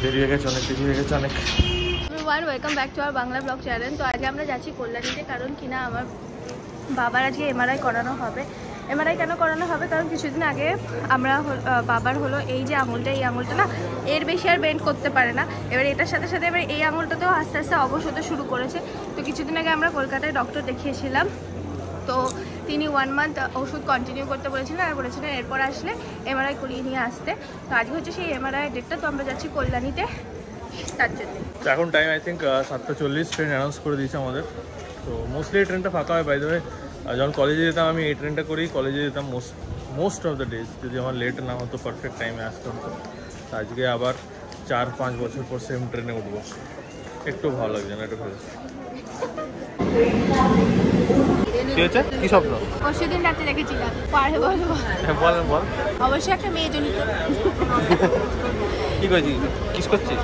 দেরি হয়ে গেছে, অনেক দেরি হয়ে গেছে অনেক। Welcome back to our Bangla blog channel. তো আজকে আমরা যাচ্ছি কল্যাণীতে, কারণ কিনা আমার বাবার আজকে এমআরআই করানো হবে। এমআরআই কেন করানো হবে? কারণ কিছুদিন আগে আমরা বাবার হলো এই যে আঙুলটা, এই আঙুলটা না এর বেশি আর বেন্ড করতে পারে না। এবার এটার সাথে সাথে এবার এই আঙুলটাতেও আস্তে আস্তে অবশ হতে শুরু করেছে। তো কিছুদিন আগে আমরা কলকাতায় ডক্টর দেখিয়েছিলাম, তো তিনি 1 মান্থ ওষুধ কন্টিনিউ করতে বলেছিলেন আর বলেছিলেন এরপর আসলে এমআরআই করিয়ে নিয়ে আসতে। তো আজকে হচ্ছে সেই এমআরআই ডেটটা, তো আমরা যাচ্ছি কল্যাণীতে তার জন্য। এখন time I think 7:40, train announce করে দিয়েছে আমাদের। তো মোস্টলি এই ট্রেনটা ফাঁকা হয়। বাই দ্য ওয়ে, যখন কলেজে যেতাম আমি এই ট্রেনটা করেই কলেজে যেতাম মোস্ট অফ দ্য ডেজ। যদি আমার লেট না হতো, পারফেক্ট টাইমে আসতাম। তো আজকে আবার 4-5 বছর পর সেম ট্রেনে উঠবো, একটু ভালো লাগছে না, একটু ভালো। কি হচ্ছে? কি স্বপ্ন? পরশুদিন রাতে দেখেছিলাম, পারে বলবো। বল বল। অবশ্যই একটা মেয়ে জনিত। কি করছিস? কিস করছিস?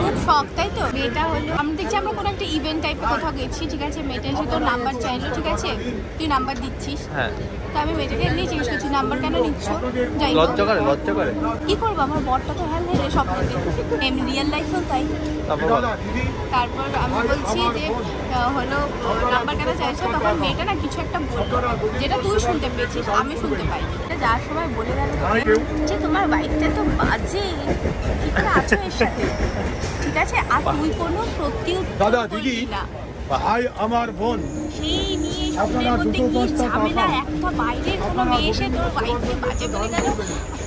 খুব শখ, তাই তো? মেয়েটা হলো, আমরা দেখছি আমরা কোনো একটা ইভেন্ট টাইপের কোথাও গেছি, ঠিক আছে? মেয়েটা এসে তোর নাম্বার চাইলো, ঠিক আছে? তুই নাম্বার দিচ্ছিস। হ্যাঁ। তো আমি মেয়েটাকে এমনি জিজ্ঞেস করছি নাম্বার কেন নিচ্ছ? যাই লজ্জা করে কি করবো, আমার বরটা তো হ্যাঁ রে স্বপ্নতে, এমনি রিয়েল লাইফেও তাই। তারপর আমি বলছি যে হলো নাম্বার কেন চাইছো? তখন মেয়েটা না কিছু একটা বলতো যেটা তুই শুনতে পেয়েছিস, আমি শুনতে পাই। যার সময় বলে গেল যে তোমার বাইকটা তো বাজে, কি করে আছো এর সাথে, ঠিক আছে? আর তুই কোনো প্রত্যুত্তর দিলি না। ভাই আমার বোন, সেই নিয়ে সবদের মধ্যে কি ঝামেলা, একটা বাইরের কোনো মেয়ে এসে তোর বাইককে বাজে বলে গেল,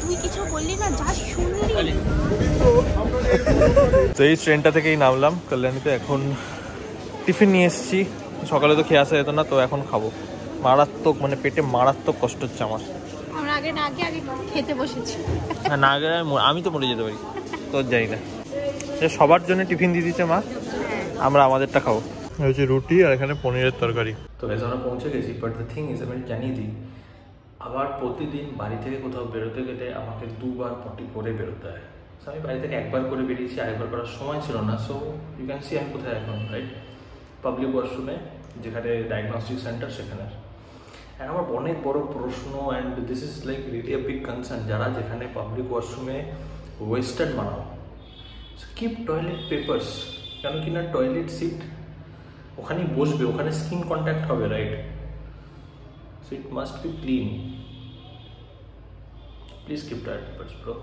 তুই কিছু বললি না, যা শুনলি। তো এই ট্রেনটা থেকেই নামলাম কল্যাণীতে। এখন টিফিন নিয়ে এসেছি, সকালে তো খেয়ে আসা যেত না, তো এখন খাবো। মারাত্মক, মানে পেটে মারাত্মক কষ্ট হচ্ছে আমার। আমরা আগে খেতে বসেছি। হ্যাঁ, না আগে আমি তো মরে যেতে পারি, তোর যাই না। সবার জন্য টিফিন দিয়ে দিচ্ছে মা, আমরা আমাদেরটা খাবো। হচ্ছে রুটি আর এখানে পনিরের তরকারি। তো বেশ আমরা পৌঁছে গেছি, বাট দ্য থিং ইজ, আমি জানিয়ে দিই, আবার প্রতিদিন বাড়ি থেকে কোথাও বেরোতে গেলে আমাকে 2 বার পটি করে বেরোতে হয়। সো আমি বাড়ি থেকে 1 বার করে বেরিয়েছি, আরেকবার করার সময় ছিল না। সো ইউ ক্যান সি আমি কোথায় এখন, রাইট? পাবলিক ওয়াশরুমে, যেখানে ডায়াগনস্টিক সেন্টার, সেখানে। অ্যান্ড আমার অনেক বড় প্রশ্ন, and this is like really a big concern, যারা যেখানে পাবলিক ওয়াশরুমে ওয়েস্টার্ন বানাও, কিপ টয়লেট পেপার্স। কেন কি না, টয়লেট সিট ওখানেই বসবে, ওখানে স্কিন কন্ট্যাক্ট হবে, right? So it must be clean. Please keep toilet papers, bro.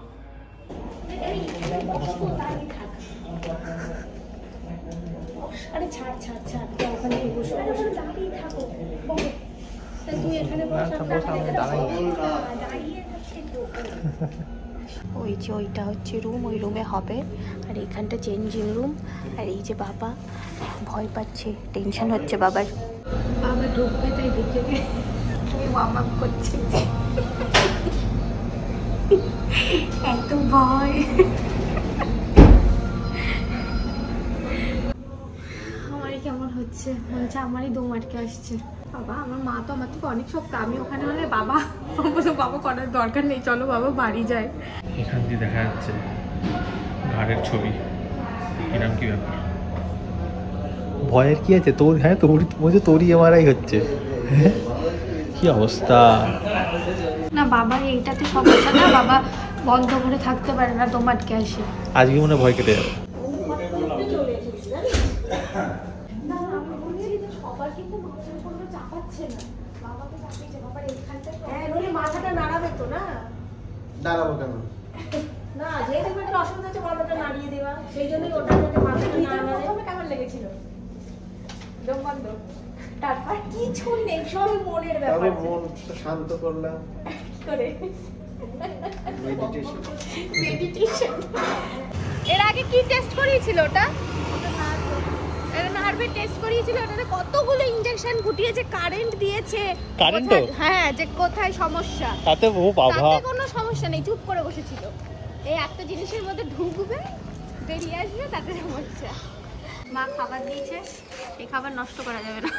আরে ছাড় ওখানে বসে দাঁড়িয়ে থাকো, তুই এখানে ওই যে ওইটা হচ্ছে রুম, ওই রুমে হবে। আর এখানটা চেঞ্জিং রুম। আর এই যে বাবা ভয় পাচ্ছে, টেনশন হচ্ছে বাবার। বাবা ঢুকবে তাই দেখে ওয়ার্ম আপ করছে, এত ভয়। আমারই কেমন হচ্ছে, মনে হচ্ছে আমারই দম আটকে আসছে। বাবা, আমার মা তো আমার থেকে অনেক শক্ত, আমি ওখানে হলে বাবা করার দরকার নেই, চলো বাবা বাড়ি যায়। এখান দিয়ে দেখা যাচ্ছে ঘাড়ের ছবি, কিরম কি ব্যাপার। ভয়ের কি আছে তোর? হ্যাঁ তোরই এমআরআই হচ্ছে, কি অবস্থা। না বাবার এইটাতে সমস্যা না, বাবা বন্ধ করে থাকতে পারে না, দম আটকে আসে। আজকে মনে ভয় কেটে যাবে। মাথাটা নাড়াবে তো না? দাঁড়াবো কেন না, যেহেতু একটা অসুবিধা হচ্ছে মাথাটা নাড়িয়ে দেওয়া, সেই জন্যই ওটা মাথাটা নাড়ানো। কেমন লেগেছিল? দম বন্ধ, তারপর কিছু নেই, সবই মনের ব্যাপার। মন শান্ত করলাম করে মেডিটেশন। এর আগে কি টেস্ট করিয়েছিল ওটা? এটা নার্ভের টেস্ট করিয়েছিল, ওটাতে কতগুলো ইনজেকশন ফুটিয়েছে, কারেন্ট দিয়েছে। কারেন্টও? হ্যাঁ, যে কোথায় সমস্যা তাতে ও বাবা, তাতে কোনো সমস্যা নেই, চুপ করে বসেছিল। এই একটা জিনিসের মধ্যে ঢুকবে, বেরিয়ে আসবে, তাতে সমস্যা। মা খাবার দিয়েছে, এই খাবার নষ্ট করা যাবে না,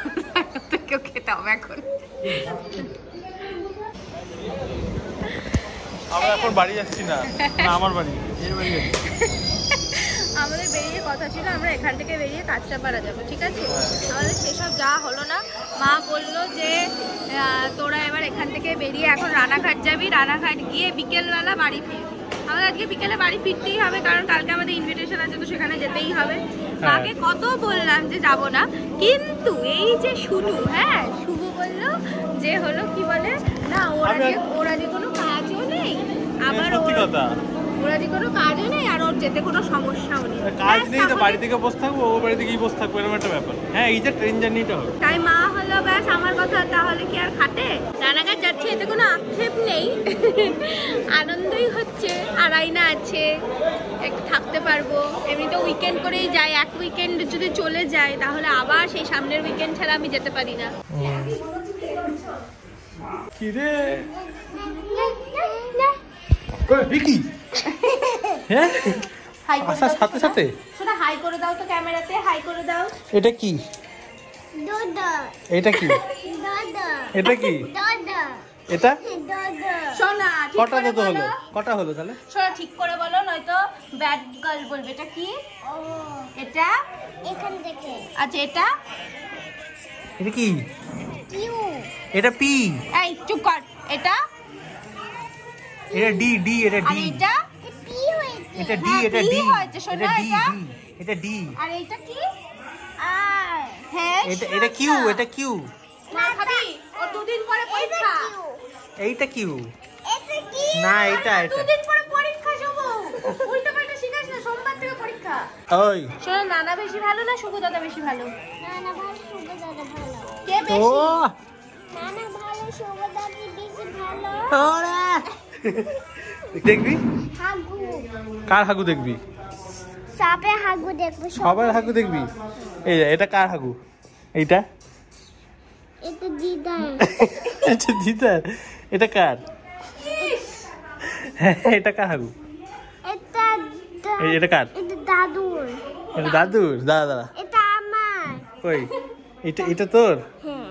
কেউ খেতে হবে এখন। আমরা এখন বাড়ি যাচ্ছি না, আমার বাড়ি, এর বাড়ি যাচ্ছি। আমাদের বেরিয়ে কথা ছিল আমরা এখান থেকে বেরিয়ে কাঁচরাপাড়া যাবো, ঠিক আছে? আমাদের সেসব যাওয়া হলো না। মা বললো যে তোরা এবার এখান থেকে বেরিয়ে এখন রানাঘাট যাবি, রানাঘাট গিয়ে বিকেলবেলা বাড়ি ফিরবি। আমাদের আজকে বিকেলে বাড়ি ফিরতেই হবে, কারণ কালকে আমাদের ইনভিটেশন আছে, তো সেখানে যেতেই হবে। মাকে কত বললাম যে যাব না, কিন্তু এই যে শুরু, হ্যাঁ শুভ বললো যে হলো কি বলে না, ওরা যে কোনো কাজও নেই, আবার ওরা যে কোনো কাজও নেই, আর ওর যেতে কোনো সমস্যাও নেই, কাজ নেই তো বাড়ি থেকে বসে থাকবো, ও বাড়ি থেকেই বসে থাকবো, এরকম একটা ব্যাপার। হ্যাঁ এই যে ট্রেন জার্নিটা হবে, তাই মা হলো ব্যাস আমার কথা, তাহলে কি আর খাটে? রানাঘাট যাচ্ছে এতে কোনো আক্ষেপ নেই, আনন্দই হচ্ছে, আর আয়না আছে, একটু থাকতে পারবো। এমনিতে উইকেন্ড করেই যাই, এক উইকেন্ড যদি চলে যায় তাহলে আবার সেই সামনের উইকেন্ড ছাড়া আমি যেতে পারি না। কি রে ভিকি, হ্যাঁ আসার সাথে সাথে শোনা হাই করে দাও তো ক্যামেরাতে, হাই করে দাও। এটা কি? এটা কি? এটা কি? এটা শোনা কটা তো হলো, কটা হলো তাহলে? শোনা ঠিক করে বলো, নয়তো ব্যাড গার্ল বলবে। এটা কি? এটা এখান থেকে। আচ্ছা এটা? এটা কি? এটা পি। এই চুপ কর। এটা? এটা ডি, ডি এটা ডি। আর এটা? পি হয়েছে। এটা ডি, এটা ডি হয়েছে। শোনা এটা? এটা ডি। আর এটা কি? আর হ্যাঁ এটা কিউ, এটা কিউ। না খাবি, ও দুদিন পরে পরীক্ষা। এইটা কিউ। এটা কি? না এটা এটা। দুদিন পরে পরীক্ষা শুভ। উল্টো পাল্টা শিখাস না, সোমবার থেকে পরীক্ষা। ওই শোনো নানা বেশি ভালো না শুভ দাদা বেশি ভালো? নানা ভালো, শুভ দাদা ভালো। কে ও বেশি? নানা ভালো, শুভ দাদা বেশি ভালো। ওরে দেখবি? হাগু। কার হাগু দেখবি? সাপে হাগু দেখবো। সবার হাগু দেখবি? এই এটা কার হাগু? এইটা? এটা দিদার। এটা দিদার। এটা কার? এটা কার হাগু? এটা এটা কার? এটা দাদুর। এটা দাদুর? দাদা দাদা এটা আমার। কই এটা? এটা তোর? হ্যাঁ।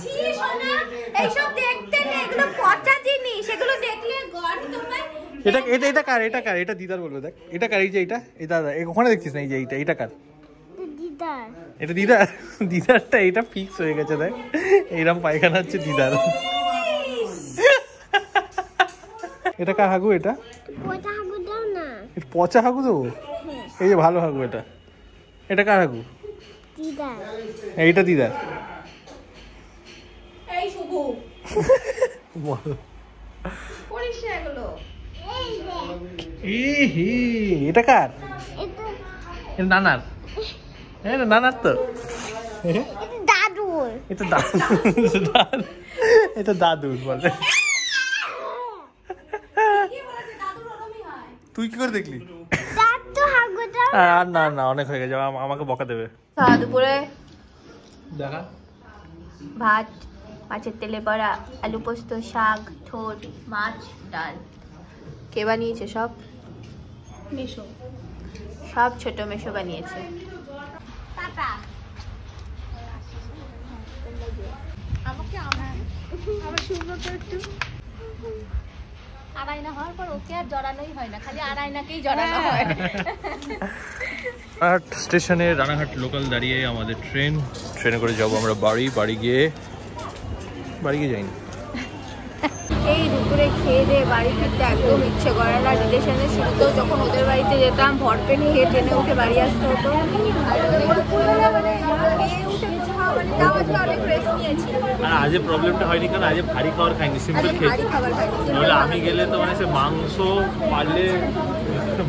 ছি সোনা, এইসব দেখতে নেই, এগুলো পচা জিনিস, এগুলো দেখলে গড তোমায়। এটা এটা এটা কার? এটা কার? এটা দিদার বলবে দেখ। এটা কার? এই যে এটা, এই দাদা ওখানে দেখছিস না, এই যে এইটা, এটা কার? দিদার। এটা দিদার? দিদারটা এটা ফিক্স হয়ে গেছে দেখ, এইরকম পায়খানা হচ্ছে দিদার। এটা কার হাগু? এটা পচা হাগু দাও না। এটা পচা হাগু দেবো? এই যে ভালো হাগু এটা। এটা কার হাগু? দিদার। এইটা দিদার। এই শুভ বল। করিস না এগুলো। এই ইহি, এটা কার? এটা এটা নানার। এটা নানার তো। দাদুর। এটা দাদুর। এটা দাদুর বলে। তুই কি করে দেখলি? দাদু হাগু দাও। আর না না অনেক হয়ে গেছে, আমাকে বকা দেবে। দুপুরে দেখা ভাত, মাছের তেলে বড়া, আলু পোস্ত, শাক, ঠোঁট, মাছ, ডাল। কে বানিয়েছে? সব মেশো, সব ছোট মেশো বানিয়েছে। আমাকে আমার সুন্দর একটু আড়াইনা হওয়ার পর ওকে আর জড়ানোই হয় না, খালি আড়াইনাকেই জড়ানো হয়। রানাঘাট স্টেশনে, রানাঘাট লোকাল দাঁড়িয়ে আমাদের ট্রেনে করে যাবো আমরা বাড়ি গিয়ে যাইনি। এই দুপুরে খেয়ে দিয়ে বাড়ি ফিরতে একদম ইচ্ছে করে না। রিলেশনের শুরুতেও যখন ওদের বাড়িতে যেতাম ভরপেট খেয়ে ট্রেনে উঠে বাড়ি আসতে হতো। আর আজ প্রবলেমটা হয়নি, কারণ আজ ভারী খাবার খাইনি, সিম্পল খেয়েছি। নাহলে আমি গেলে তো মানে সে মাংস পারলে।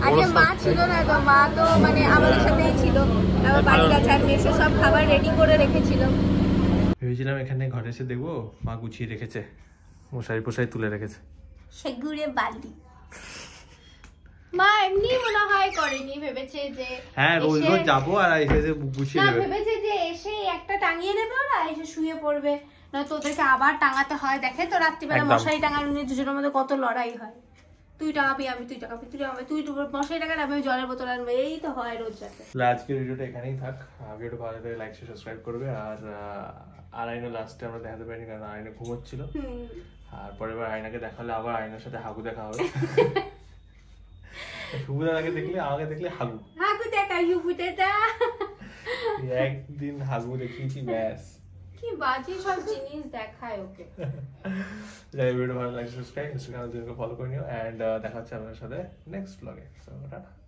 আগে মা ছিল না তো, মা তো মানে আমাদের সাথেই ছিল, আমার বাড়ির কাছে আর মেসে সব খাবার রেডি করে রেখেছিল। ভেবেছিলাম এখানে ঘরে এসে দেখবো মা গুছিয়ে রেখেছে, মশারি তুলে রেখেছে। সেগুড়ে বালি মা এমনি মনে হয় করেনি, ভেবেছে যে হ্যাঁ রোজ যাবো আর এসে গুছিয়ে দেবে। ভেবেছে যে এসে একটা টাঙিয়ে নেবে, ওরা এসে শুয়ে পড়বে, নয়তো ওদেরকে আবার টাঙাতে হয়। দেখে তো রাত্রিবেলা মশারি টাঙানো নিয়ে দুজনের মধ্যে কত লড়াই হয়। তুই টাঙাবি, আমি তুই টাঙাবি, তুই টাঙাবি, তুই মশারি টাঙালে আমি জলের বোতল আনবো, এই তো হয় রোজ রাতে। আজকের ভিডিওটা এখানেই থাক। ভিডিওটা ভালো লাগলে লাইক সাবস্ক্রাইব করবে। আর আয়না লাস্টে আমরা দেখাতে পারিনি, কারণ আয়না ঘুমোচ্ছিল। আর পরের বার আয়নাকে দেখালে আবার আয়নার সাথে হাগু দেখা হবে। শুভদাদাকে দেখলে, আমাকে দেখলে হাগু দেখা, শুভদাদা একদিন হাগু দেখিয়েছি ব্যাস। কি বাজে সব জিনিস দেখায় ওকে। যাই ভিডিও ভালো লাগে সাবস্ক্রাইব, ইনস্টাগ্রামে ফলো করে নিও, এন্ড দেখা হচ্ছে আপনার সাথে নেক্সট ব্লগে। So tata.